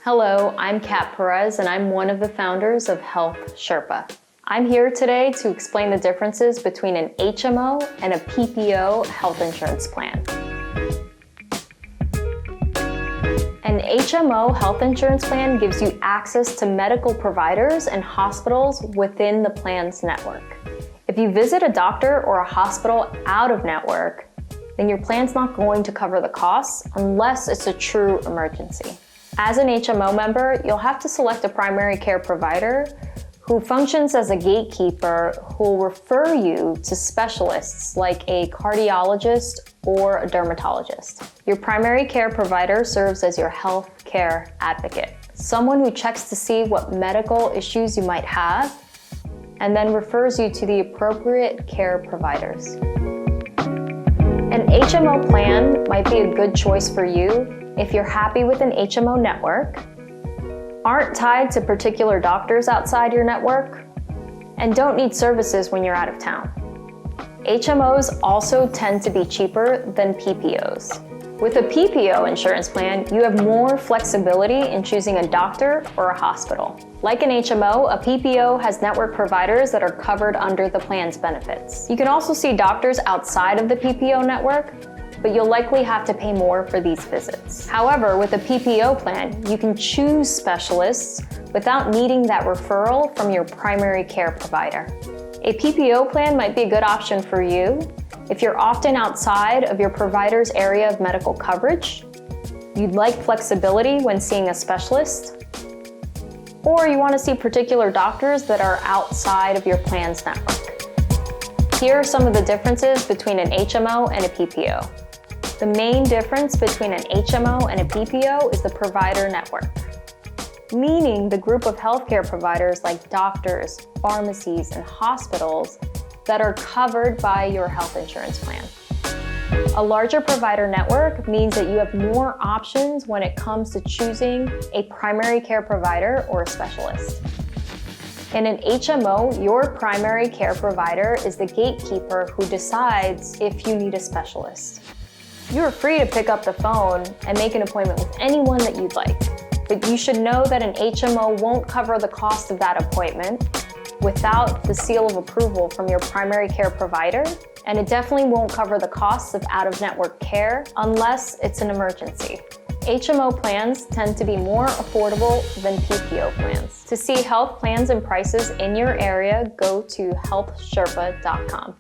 Hello, I'm Kat Perez and I'm one of the founders of HealthSherpa. I'm here today to explain the differences between an HMO and a PPO health insurance plan. An HMO health insurance plan gives you access to medical providers and hospitals within the plan's network. If you visit a doctor or a hospital out of network, then your plan's not going to cover the costs unless it's a true emergency. As an HMO member, you'll have to select a primary care provider who functions as a gatekeeper who will refer you to specialists like a cardiologist or a dermatologist. Your primary care provider serves as your health care advocate, someone who checks to see what medical issues you might have and then refers you to the appropriate care providers. An HMO plan might be a good choice for you if you're happy with an HMO network, aren't tied to particular doctors outside your network, and don't need services when you're out of town. HMOs also tend to be cheaper than PPOs. With a PPO insurance plan, you have more flexibility in choosing a doctor or a hospital. Like an HMO, a PPO has network providers that are covered under the plan's benefits. You can also see doctors outside of the PPO network, but you'll likely have to pay more for these visits. However, with a PPO plan, you can choose specialists without needing that referral from your primary care provider. A PPO plan might be a good option for you if you're often outside of your provider's area of medical coverage, you'd like flexibility when seeing a specialist, or you want to see particular doctors that are outside of your plan's network. Here are some of the differences between an HMO and a PPO. The main difference between an HMO and a PPO is the provider network, meaning the group of healthcare providers like doctors, pharmacies, and hospitals that are covered by your health insurance plan. A larger provider network means that you have more options when it comes to choosing a primary care provider or a specialist. In an HMO, your primary care provider is the gatekeeper who decides if you need a specialist. You are free to pick up the phone and make an appointment with anyone that you'd like, but you should know that an HMO won't cover the cost of that appointment without the seal of approval from your primary care provider, and it definitely won't cover the costs of out-of-network care unless it's an emergency. HMO plans tend to be more affordable than PPO plans. To see health plans and prices in your area, go to HealthSherpa.com.